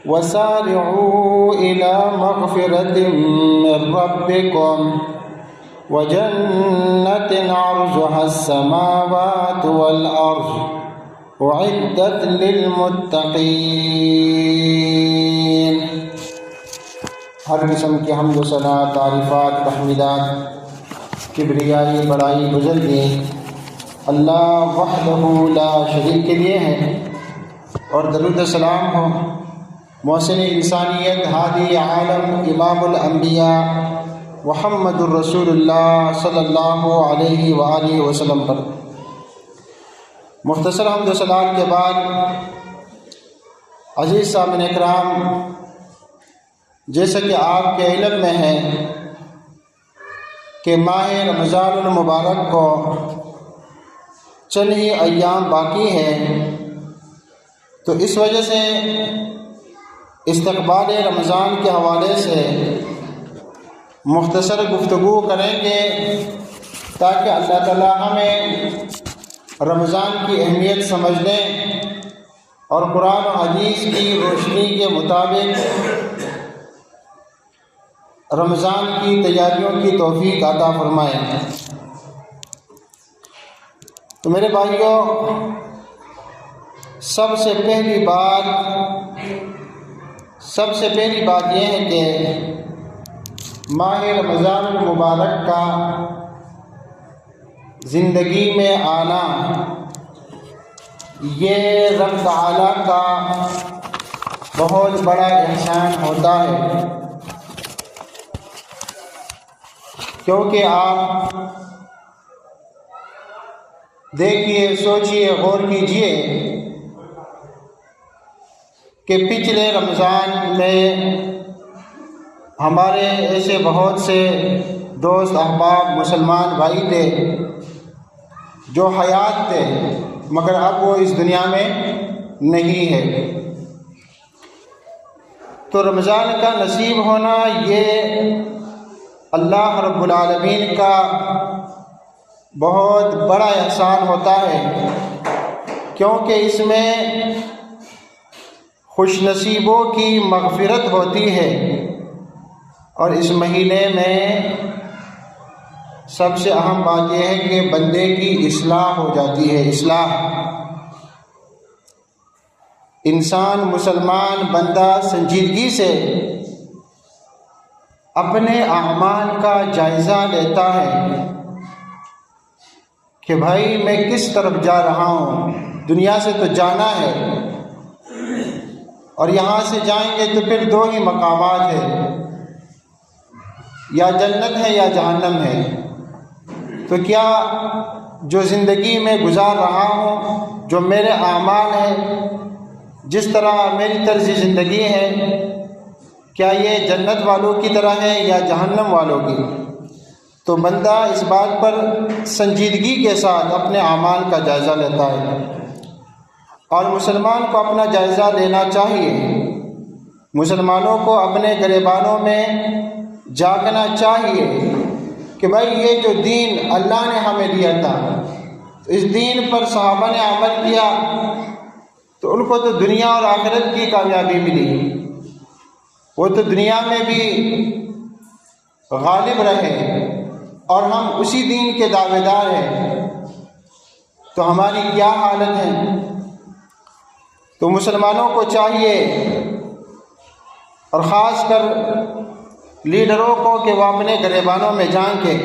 وسارعوا إلى مغفرة من ربكم وجنة عرضها السماوات والأرض أعدت للمتقين۔ ہر قسم کی حمد و ثنا، تعریفات، تحمیدات، کبریائی، بڑائی، بزرگی اللہ وحدہ لا شریک کے لیے ہیں، اور درود و سلام ہو محسن انسانیت، ہادی عالم، امام الانبیاء محمد الرسول اللہ صلی اللہ علیہ وآلہ وسلم پر۔ مختصر حمد و ثنا کے بعد عزیز سامعین اکرام، جیسا کہ آپ کے علم میں ہے کہ ماہ رمضان المبارک کو چند ہی ایام باقی ہے، تو اس وجہ سے استقبال رمضان کے حوالے سے مختصر گفتگو کریں گے تاکہ اللہ تعالیٰ ہمیں رمضان کی اہمیت سمجھنے اور قرآن و حدیث کی روشنی کے مطابق رمضان کی تیاریوں کی توفیق عطا فرمائے۔ تو میرے بھائیوں، سب سے پہلی بات یہ ہے کہ ماہ رمضان المبارک کا زندگی میں آنا یہ رب تعالیٰ کا بہت بڑا احسان ہوتا ہے، کیونکہ آپ دیکھیے، سوچئے، غور کیجئے کہ پچھلے رمضان میں ہمارے ایسے بہت سے دوست احباب مسلمان بھائی تھے جو حیات تھے، مگر اب وہ اس دنیا میں نہیں ہے۔ تو رمضان کا نصیب ہونا یہ اللہ رب العالمین کا بہت بڑا احسان ہوتا ہے، کیونکہ اس میں خوش نصیبوں کی مغفرت ہوتی ہے، اور اس مہینے میں سب سے اہم بات یہ ہے کہ بندے کی اصلاح ہو جاتی ہے۔ اصلاح، انسان، مسلمان بندہ سنجیدگی سے اپنے اعمال کا جائزہ لیتا ہے کہ بھائی میں کس طرف جا رہا ہوں۔ دنیا سے تو جانا ہے، اور یہاں سے جائیں گے تو پھر دو ہی مقامات ہیں، یا جنت ہے یا جہنم ہے۔ تو کیا جو زندگی میں گزار رہا ہوں، جو میرے اعمال ہیں، جس طرح میری طرز زندگی ہے، کیا یہ جنت والوں کی طرح ہے یا جہنم والوں کی؟ تو بندہ اس بات پر سنجیدگی کے ساتھ اپنے اعمال کا جائزہ لیتا ہے، اور مسلمان کو اپنا جائزہ لینا چاہیے۔ مسلمانوں کو اپنے گریبانوں میں جھانکنا چاہیے کہ بھائی یہ جو دین اللہ نے ہمیں دیا تھا، اس دین پر صحابہ نے عمل کیا تو ان کو تو دنیا اور آخرت کی کامیابی ملی، وہ تو دنیا میں بھی غالب رہے، اور ہم اسی دین کے دعوے دار ہیں، تو ہماری کیا حالت ہے؟ تو مسلمانوں کو چاہیے، اور خاص کر لیڈروں کو، کہ وہ اپنے گریبانوں میں جھانکیں۔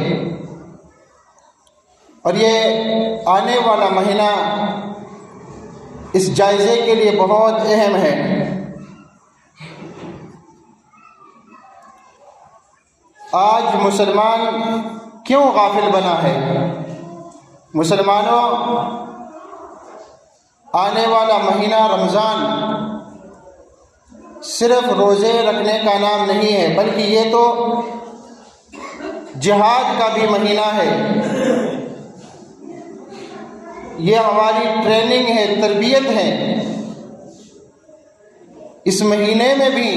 اور یہ آنے والا مہینہ اس جائزے کے لیے بہت اہم ہے۔ آج مسلمان کیوں غافل بنا ہے؟ مسلمانوں، آنے والا مہینہ رمضان صرف روزے رکھنے کا نام نہیں ہے، بلکہ یہ تو جہاد کا بھی مہینہ ہے۔ یہ ہماری ٹریننگ ہے، تربیت ہے۔ اس مہینے میں بھی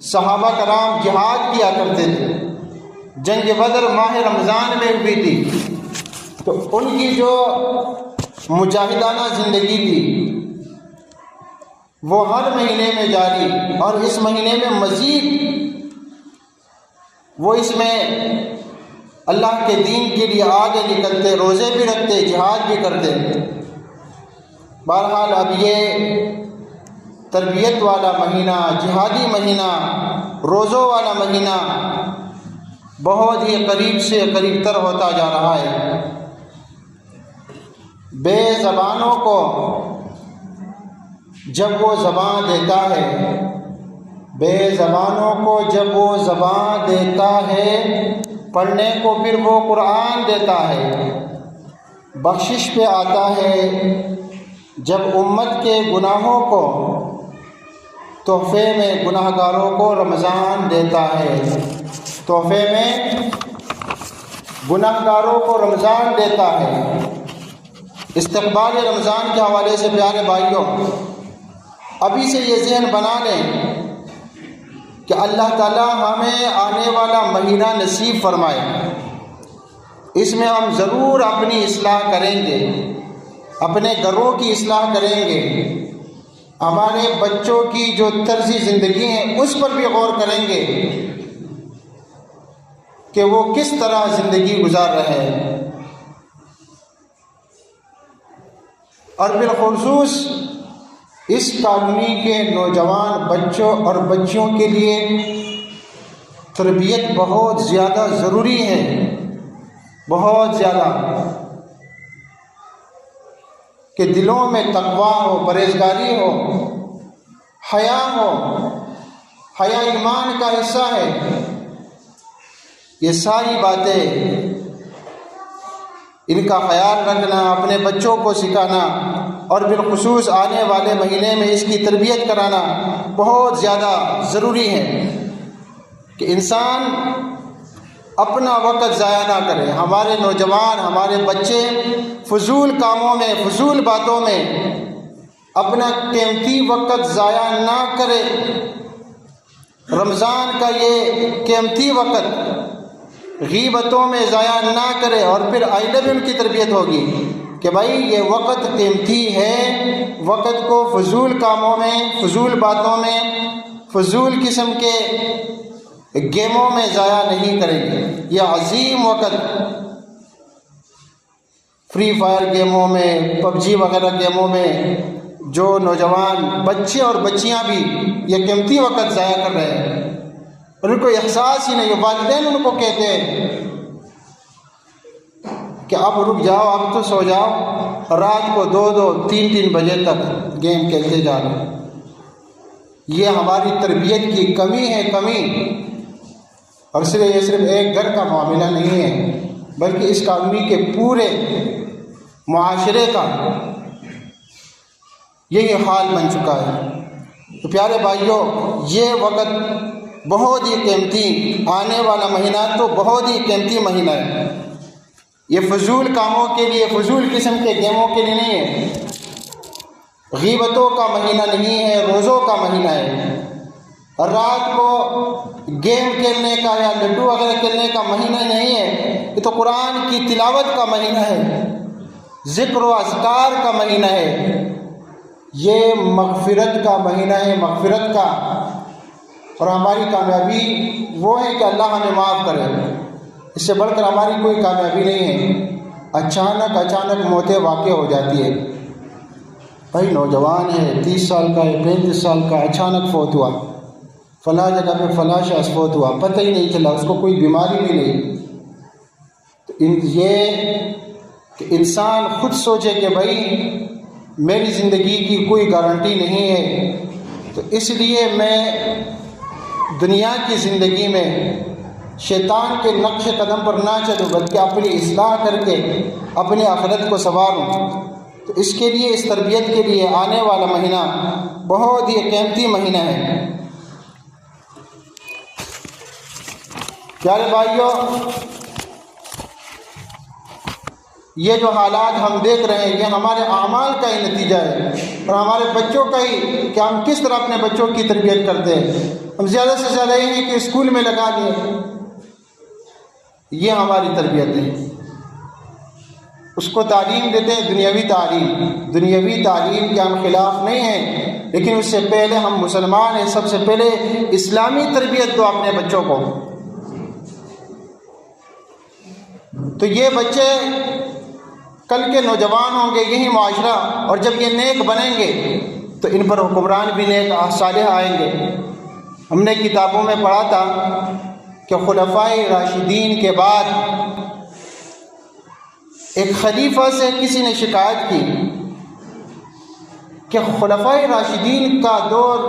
صحابہ کرام جہاد کیا کرتے تھے، جنگ بدر ماہ رمضان میں ہوئی تھی، تو ان کی جو مجاہدانہ زندگی تھی وہ ہر مہینے میں جاری، اور اس مہینے میں مزید وہ اس میں اللہ کے دین کے لیے آگے نکلتے، روزے بھی رکھتے، جہاد بھی کرتے۔ بہرحال اب یہ تربیت والا مہینہ، جہادی مہینہ، روزوں والا مہینہ بہت ہی قریب سے قریب تر ہوتا جا رہا ہے۔ بے زبانوں کو جب وہ زبان دیتا ہے، بے زبانوں کو جب وہ زبان دیتا ہے، پڑھنے کو پھر وہ قرآن دیتا ہے، بخشش پہ آتا ہے جب امت کے گناہوں کو تحفے میں گناہ گاروں کو رمضان دیتا ہے، تحفے میں گناہ گاروں کو رمضان دیتا ہے۔ استقبال رمضان کے حوالے سے پیارے بھائیوں، ابھی سے یہ ذہن بنا لیں کہ اللہ تعالیٰ ہمیں آنے والا مہینہ نصیب فرمائے، اس میں ہم ضرور اپنی اصلاح کریں گے، اپنے گھروں کی اصلاح کریں گے، ہمارے بچوں کی جو طرز زندگی ہے اس پر بھی غور کریں گے کہ وہ کس طرح زندگی گزار رہے ہیں، اور بالخصوص اس کالونی کے نوجوان بچوں اور بچیوں کے لیے تربیت بہت زیادہ ضروری ہے، بہت زیادہ، کہ دلوں میں تقویٰ ہو، پرہیزگاری ہو، حیا ہو۔ حیا ایمان کا حصہ ہے۔ یہ ساری باتیں ان کا خیال رکھنا، اپنے بچوں کو سکھانا، اور بالخصوص آنے والے مہینے میں اس کی تربیت کرانا بہت زیادہ ضروری ہے کہ انسان اپنا وقت ضائع نہ کرے۔ ہمارے نوجوان، ہمارے بچے فضول کاموں میں، فضول باتوں میں اپنا قیمتی وقت ضائع نہ کرے۔ رمضان کا یہ قیمتی وقت غیبتوں میں ضائع نہ کرے، اور پھر آئندہ بھی ان کی تربیت ہوگی کہ بھائی یہ وقت قیمتی ہے، وقت کو فضول کاموں میں، فضول باتوں میں، فضول قسم کے گیموں میں ضائع نہیں کریں گے۔ یہ عظیم وقت فری فائر گیموں میں، پب جی وغیرہ گیموں میں جو نوجوان بچے اور بچیاں بھی یہ قیمتی وقت ضائع کر رہے ہیں، ان کو احساس ہی نہیں۔ والدین ان کو کہتے ہیں کہ اب رک جاؤ، اب تو سو جاؤ، رات کو 2-2 3-3 بجے تک گیم کھیلتے جا رہے ہیں۔ یہ ہماری تربیت کی کمی ہے، کمی۔ اور یہ صرف ایک گھر کا معاملہ نہیں ہے، بلکہ اس کالونی کے پورے معاشرے کا یہی حال بن چکا ہے۔ تو پیارے بھائیوں، یہ وقت بہت ہی قیمتی، آنے والا مہینہ تو بہت ہی قیمتی مہینہ ہے۔ یہ فضول کاموں کے لیے، فضول قسم کے گیموں کے لیے نہیں ہے، غیبتوں کا مہینہ نہیں ہے، روزوں کا مہینہ ہے۔ رات کو گیم کھیلنے کا یا لڈو وغیرہ کھیلنے کا مہینہ نہیں ہے، یہ تو قرآن کی تلاوت کا مہینہ ہے، ذکر و اذکار کا مہینہ ہے، یہ مغفرت کا مہینہ ہے، مغفرت کا۔ اور ہماری کامیابی وہ ہے کہ اللہ ہمیں معاف کرے، اس سے بڑھ کر ہماری کوئی کامیابی نہیں ہے۔ اچانک موتیں واقع ہو جاتی ہے، بھائی نوجوان ہے، 30 سال کا ہے، 35 سال کا، اچانک فوت ہوا، فلاں جگہ پہ فلاں شخص فوت ہوا، پتہ ہی نہیں چلا، اس کو کوئی بیماری بھی نہیں۔ تو یہ کہ انسان خود سوچے کہ بھائی میری زندگی کی کوئی گارنٹی نہیں ہے، تو اس لیے میں دنیا کی زندگی میں شیطان کے نقش قدم پر نہ چلوں، بلکہ اپنی اصلاح کر کے اپنی آخرت کو سنواروں۔ تو اس کے لیے، اس تربیت کے لیے آنے والا مہینہ بہت ہی قیمتی مہینہ ہے۔ پیارے بھائیوں، یہ جو حالات ہم دیکھ رہے ہیں یہ ہمارے اعمال کا ہی نتیجہ ہے، اور ہمارے بچوں کا ہی، کہ ہم کس طرح اپنے بچوں کی تربیت کرتے ہیں۔ ہم زیادہ سے زیادہ یہ ہے کہ اسکول میں لگا دیں، یہ ہماری تربیت ہے۔ اس کو تعلیم دیتے ہیں، دنیاوی تعلیم کے ہم خلاف نہیں ہیں، لیکن اس سے پہلے ہم مسلمان ہیں، سب سے پہلے اسلامی تربیت دو اپنے بچوں کو. تو یہ بچے کل کے نوجوان ہوں گے، یہی معاشرہ، اور جب یہ نیک بنیں گے تو ان پر حکمران بھی نیک صالح آئیں گے. ہم نے کتابوں میں پڑھا تھا کہ خلفائے راشدین کے بعد ایک خلیفہ سے کسی نے شکایت کی کہ خلفائے راشدین کا دور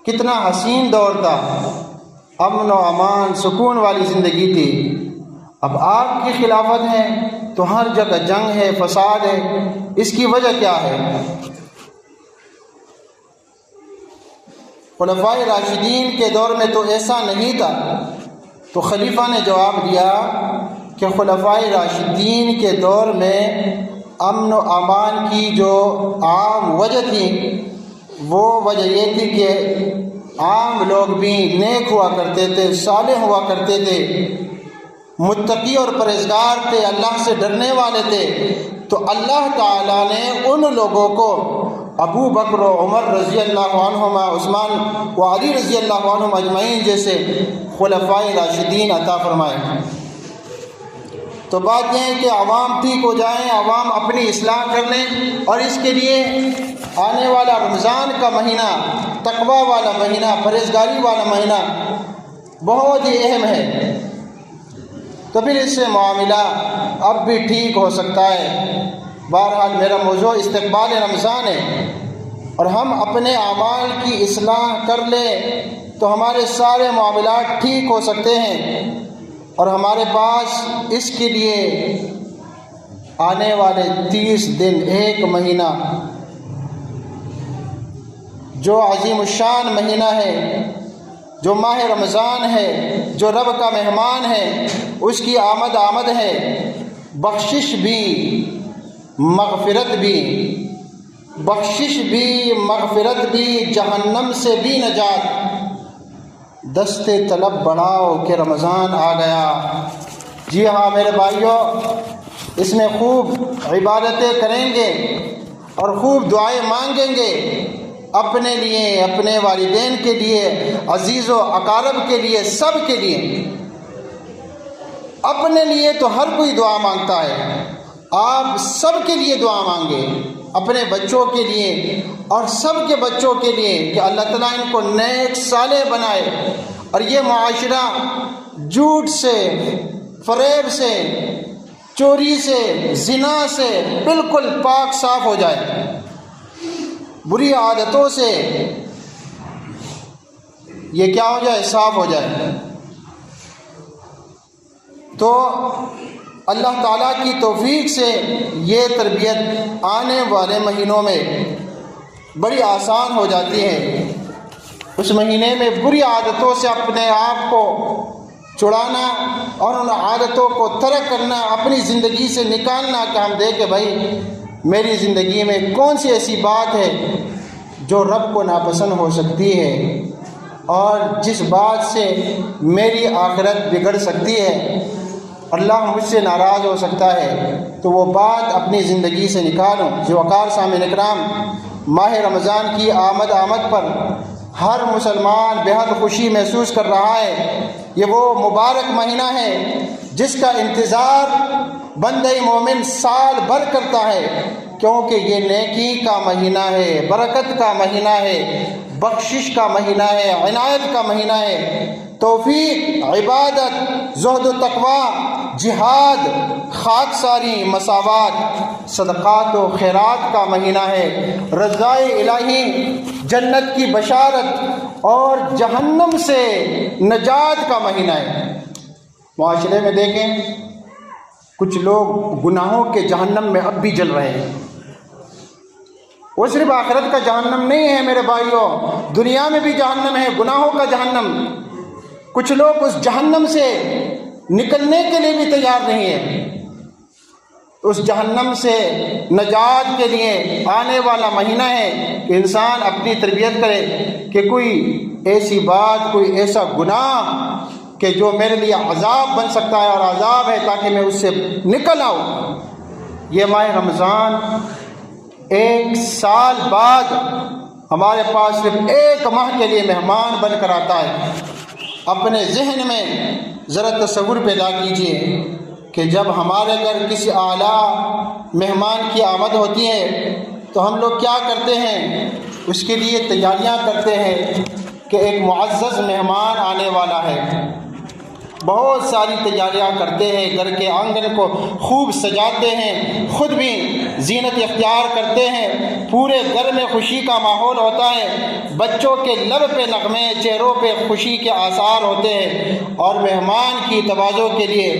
کتنا حسین دور تھا، امن و امان سکون والی زندگی تھی. اب آپ کی خلافت ہے تو ہر جگہ جنگ ہے، فساد ہے، اس کی وجہ کیا ہے؟ خلفائے راشدین کے دور میں تو ایسا نہیں تھا. تو خلیفہ نے جواب دیا کہ خلفائے راشدین کے دور میں امن و امان کی جو عام وجہ تھی وہ وجہ یہ تھی کہ عام لوگ بھی نیک ہوا کرتے تھے، صالح ہوا کرتے تھے، متقی اور پرہیزگار تھے، اللہ سے ڈرنے والے تھے. تو اللہ تعالیٰ نے ان لوگوں کو ابو بکر و عمر رضی اللہ عنہما، عثمان و علی رضی اللہ عنہم اجمعین جیسے خلفائے راشدین عطا فرمائے. تو بات یہ ہے کہ عوام ٹھیک ہو جائیں، عوام اپنی اصلاح کر لیں، اور اس کے لیے آنے والا رمضان کا مہینہ، تقوی والا مہینہ، پرہیزگاری والا مہینہ بہت ہی اہم ہے. تو پھر اس سے معاملہ اب بھی ٹھیک ہو سکتا ہے. بہرحال میرا موضوع استقبال رمضان ہے، اور ہم اپنے اعمال کی اصلاح کر لیں تو ہمارے سارے معاملات ٹھیک ہو سکتے ہیں. اور ہمارے پاس اس کے لیے آنے والے 30 دن، ایک مہینہ جو عظیم الشان مہینہ ہے، جو ماہ رمضان ہے، جو رب کا مہمان ہے، اس کی آمد ہے. بخشش بھی، مغفرت بھی، بخشش بھی، مغفرت بھی، جہنم سے بھی نجات. دستے طلب بڑھاؤ کہ رمضان آ گیا. جی ہاں میرے بھائیوں، اس میں خوب عبادتیں کریں گے اور خوب دعائیں مانگیں گے، اپنے لیے، اپنے والدین کے لیے، عزیز و اقارب کے لیے، سب کے لیے. اپنے لیے تو ہر کوئی دعا مانگتا ہے، آپ سب کے لیے دعا مانگے، اپنے بچوں کے لیے اور سب کے بچوں کے لیے، کہ اللہ تعالیٰ ان کو نیک صالح بنائے اور یہ معاشرہ جھوٹ سے، فریب سے، چوری سے، زنا سے بالکل پاک صاف ہو جائے، بری عادتوں سے یہ کیا ہو جائے، صاف ہو جائے. تو اللہ تعالیٰ کی توفیق سے یہ تربیت آنے والے مہینوں میں بڑی آسان ہو جاتی ہے. اس مہینے میں بری عادتوں سے اپنے آپ کو چھڑانا اور ان عادتوں کو ترک کرنا، اپنی زندگی سے نکالنا، کہ ہم دیکھیں بھائی میری زندگی میں کون سی ایسی بات ہے جو رب کو ناپسند ہو سکتی ہے اور جس بات سے میری آخرت بگڑ سکتی ہے، اللہ مجھ سے ناراض ہو سکتا ہے. تو وہ بات اپنی زندگی سے نکالوں. جو وقار سامعین اکرام، ماہ رمضان کی آمد پر ہر مسلمان بہت خوشی محسوس کر رہا ہے. یہ وہ مبارک مہینہ ہے جس کا انتظار بندہ مومن سال بھر کرتا ہے، کیونکہ یہ نیکی کا مہینہ ہے، برکت کا مہینہ ہے، بخشش کا مہینہ ہے، عنایت کا مہینہ ہے، توفیق، عبادت، زہد و تقوی، جہاد، خاکساری، مساوات، صدقات و خیرات کا مہینہ ہے، رضائے الہی، جنت کی بشارت اور جہنم سے نجات کا مہینہ ہے. معاشرے میں دیکھیں کچھ لوگ گناہوں کے جہنم میں اب بھی جل رہے ہیں. وہ صرف آخرت کا جہنم نہیں ہے میرے بھائیوں، دنیا میں بھی جہنم ہے، گناہوں کا جہنم. کچھ لوگ اس جہنم سے نکلنے کے لیے بھی تیار نہیں ہیں. اس جہنم سے نجات کے لیے آنے والا مہینہ ہے کہ انسان اپنی تربیت کرے کہ کوئی ایسی بات، کوئی ایسا گناہ کہ جو میرے لیے عذاب بن سکتا ہے اور عذاب ہے، تاکہ میں اس سے نکل آؤں. یہ ماہ رمضان 1 سال بعد ہمارے پاس صرف 1 ماہ کے لیے مہمان بن کر آتا ہے۔ اپنے ذہن میں ذرا تصور پیدا کیجئے کہ جب ہمارے گھر کسی اعلیٰ مہمان کی آمد ہوتی ہے تو ہم لوگ کیا کرتے ہیں؟ اس کے لیے تیاریاں کرتے ہیں کہ ایک معزز مہمان آنے والا ہے، بہت ساری تیاریاں کرتے ہیں، گھر کے آنگن کو خوب سجاتے ہیں، خود بھی زینت اختیار کرتے ہیں، پورے گھر میں خوشی کا ماحول ہوتا ہے، بچوں کے لب پہ نغمے، چہروں پہ خوشی کے آثار ہوتے ہیں، اور مہمان کی توازو کے لیے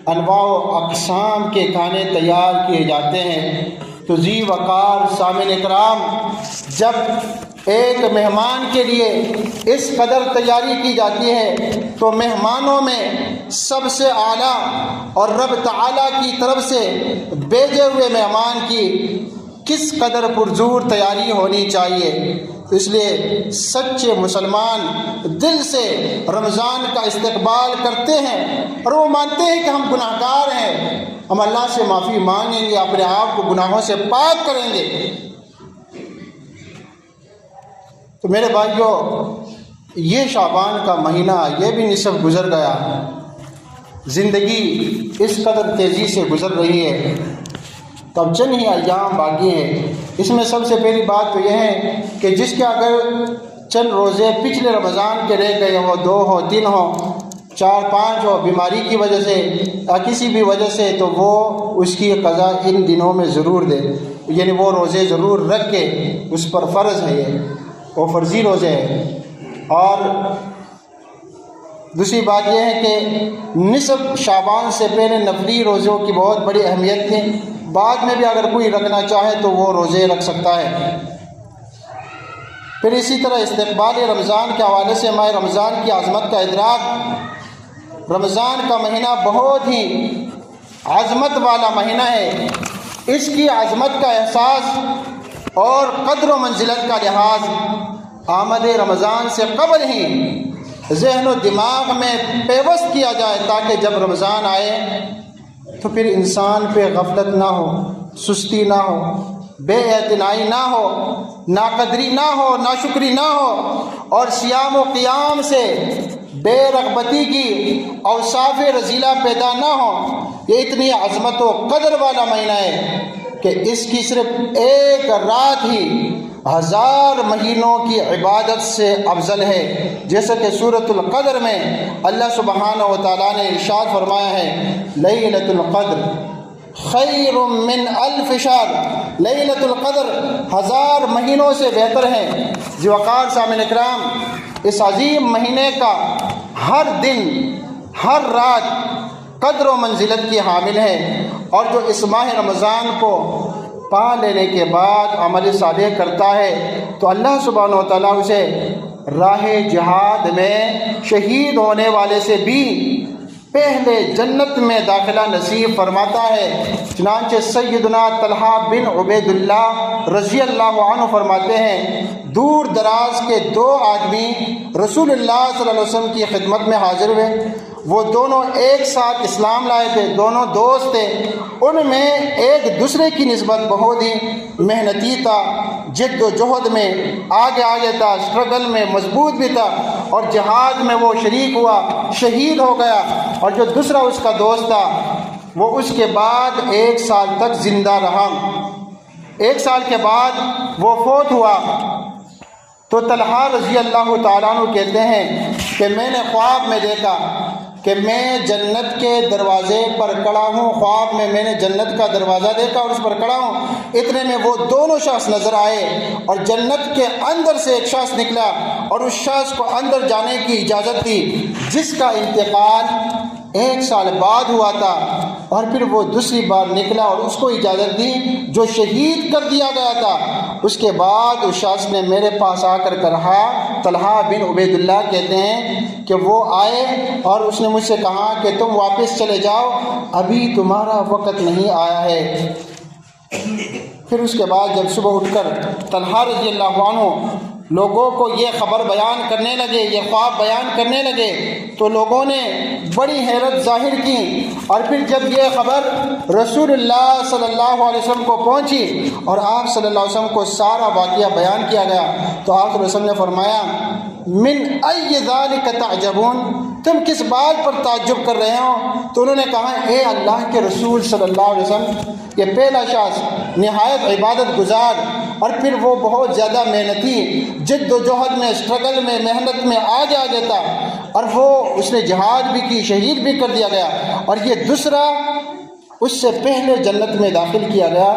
انواع و اقسام کے کھانے تیار کیے جاتے ہیں۔ تو ذی وقار سامعین کرام، جب ایک مہمان کے لیے اس قدر تیاری کی جاتی ہے تو مہمانوں میں سب سے اعلیٰ اور رب تعالیٰ کی طرف سے بھیجے ہوئے مہمان کی کس قدر پرزور تیاری ہونی چاہیے۔ اس لیے سچے مسلمان دل سے رمضان کا استقبال کرتے ہیں اور وہ مانتے ہیں کہ ہم گناہ گار ہیں، ہم اللہ سے معافی مانگیں گے، اپنے آپ کو گناہوں سے پاک کریں گے۔ تو میرے بھائیوں، یہ شعبان کا مہینہ یہ بھی نصف گزر گیا، زندگی اس قدر تیزی سے گزر رہی ہے، تب چند ہی ایام باقی ہے۔ اس میں سب سے پہلی بات تو یہ ہے کہ جس کے اگر چند روزے پچھلے رمضان کے رہ گئے ہو، 2 ہو، 3 ہو، 4، 5 ہو، بیماری کی وجہ سے یا کسی بھی وجہ سے، تو وہ اس کی قضا ان دنوں میں ضرور دے، یعنی وہ روزے ضرور رکھ کے، اس پر فرض ہے، یہ وہ فرضی روزے ہیں۔ اور دوسری بات یہ ہے کہ نصف شعبان سے پہلے نفلی روزوں کی بہت بڑی اہمیت تھی، بعد میں بھی اگر کوئی رکھنا چاہے تو وہ روزے رکھ سکتا ہے۔ پھر اسی طرح استقبال رمضان کے حوالے سے ماہ رمضان کی عظمت کا ادراک، رمضان کا مہینہ بہت ہی عظمت والا مہینہ ہے، اس کی عظمت کا احساس اور قدر و منزلت کا لحاظ آمد رمضان سے قبل ہی ذہن و دماغ میں پیوست کیا جائے، تاکہ جب رمضان آئے تو پھر انسان پہ غفلت نہ ہو، سستی نہ ہو، بے اعتنائی نہ ہو، ناقدری نہ ہو، ناشکری نہ ہو، اور صیام و قیام سے بے رغبتی کی اوصاف رذیلہ پیدا نہ ہو۔ یہ اتنی عظمت و قدر والا مہینہ ہے کہ اس کی صرف 1 رات ہی 1000 مہینوں کی عبادت سے افضل ہے، جیسا کہ سورۃ القدر میں اللہ سبحانہ و تعالیٰ نے ارشاد فرمایا ہے، لیلۃ القدر خیر من 1000 شہر، لیلۃ القدر 1000 مہینوں سے بہتر ہے۔ ذی وقار سامعین اکرام، اس عظیم مہینے کا ہر دن ہر رات قدر و منزلت کی حامل ہے، اور جو اس ماہ رمضان کو پا لینے کے بعد عمل صالح کرتا ہے تو اللہ سبحانہ و تعالیٰ اسے راہ جہاد میں شہید ہونے والے سے بھی پہلے جنت میں داخلہ نصیب فرماتا ہے۔ چنانچہ سیدنا طلحہ بن عبید اللہ رضی اللہ عنہ فرماتے ہیں، دور دراز کے 2 آدمی رسول اللہ صلی اللہ علیہ وسلم کی خدمت میں حاضر ہوئے، وہ دونوں ایک ساتھ اسلام لائے تھے، دونوں دوست تھے، ان میں ایک دوسرے کی نسبت بہت ہی محنتی تھا، جد و جہد میں آگے تھا، اسٹرگل میں مضبوط بھی تھا، اور جہاد میں وہ شریک ہوا، شہید ہو گیا، اور جو دوسرا اس کا دوست تھا وہ اس کے بعد 1 سال تک زندہ رہا۔ 1 سال کے بعد وہ فوت ہوا۔ تو طلحہ رضی اللہ تعالیٰ عنہ کہتے ہیں کہ میں نے خواب میں دیکھا کہ میں جنت کے دروازے پر کھڑا ہوں، خواب میں نے جنت کا دروازہ دیکھا اور اس پر کھڑا ہوں، اتنے میں وہ دونوں شخص نظر آئے، اور جنت کے اندر سے ایک شخص نکلا اور اس شخص کو اندر جانے کی اجازت دی، جس کا انتقال 1 سال بعد ہوا تھا، اور پھر وہ دوسری بار نکلا اور اس کو اجازت دی جو شہید کر دیا گیا تھا۔ اس کے بعد اس شخص نے میرے پاس آ کر کہا، طلحہ بن عبید اللہ کہتے ہیں کہ وہ آئے اور اس نے مجھ سے کہا کہ تم واپس چلے جاؤ، ابھی تمہارا وقت نہیں آیا ہے۔ پھر اس کے بعد جب صبح اٹھ کر طلحہ رضی اللہ عنہ لوگوں کو یہ خبر بیان کرنے لگے، یہ خواب بیان کرنے لگے تو لوگوں نے بڑی حیرت ظاہر کی۔ اور پھر جب یہ خبر رسول اللہ صلی اللہ علیہ وسلم کو پہنچی اور آپ صلی اللہ علیہ وسلم کو سارا واقعہ بیان کیا گیا تو آپ صلی اللہ علیہ وسلم نے فرمایا من ای ذالک تعجبون، تم کس بات پر تعجب کر رہے ہو؟ تو انہوں نے کہا اے اللہ کے رسول صلی اللہ علیہ وسلم، یہ پہلا شخص نہایت عبادت گزار اور پھر وہ بہت زیادہ محنتی، جد و جہد میں، اسٹرگل میں، محنت میں آگے آ جاتا، اور وہ اس نے جہاد بھی کی، شہید بھی کر دیا گیا، اور یہ دوسرا اس سے پہلے جنت میں داخل کیا گیا،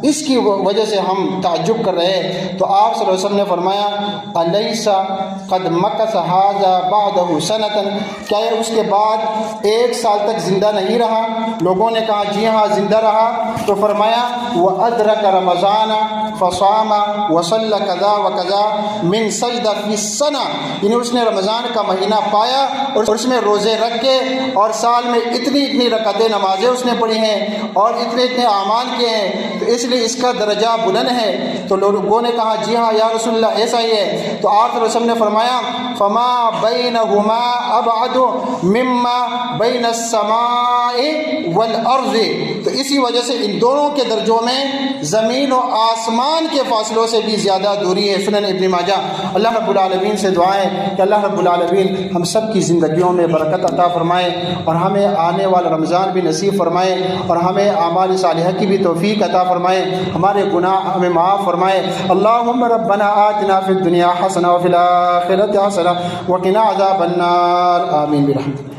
اس کی وجہ سے ہم تعجب کر رہے ہیں۔ تو آپ صلی اللہ علیہ وسلم نے فرمایا الیس قد مکث ھذا بعدہ سنۃ، کیا یہ اس کے بعد 1 سال تک زندہ نہیں رہا؟ لوگوں نے کہا جی ہاں زندہ رہا۔ تو فرمایا وادرک رمضان فصام وصلی کذا وکذا من سجدہ فی السنہ، یعنی اس نے رمضان کا مہینہ پایا اور اس میں روزے رکھ کے اور سال میں اتنی رکعتیں نمازیں اس نے پڑھی ہیں اور اتنے اعمال کیے ہیں، تو اس لیے اس کا درجہ بلند ہے۔ تو لوگوں نے کہا جی ہاں یا رسول اللہ ایسا ہی ہے۔ تو آپ صلی اللہ علیہ وسلم نے فرمایا فما بینہما ابعد مما بین السماء والارض، تو اسی وجہ سے ان دونوں کے درجوں میں زمین و آسمان کے فاصلوں سے بھی زیادہ دوری ہے۔ سنن ابن ماجہ۔ اللہ رب العالمین سے دعائیں کہ اللہ رب العالمین ہم سب کی زندگیوں میں برکت عطا فرمائے اور ہمیں آنے والا رمضان بھی نصیب فرمائے اور ہمیں اعمال صالحہ کی بھی توفیق عطا فرمائے، ہمارے گناہ ہمیں معاف فرمائے۔ اللہم ربنا آتنا فی الدنیا حسنہ وفی الآخرۃ حسنہ وقنا عذاب النار، آمین برحمتک۔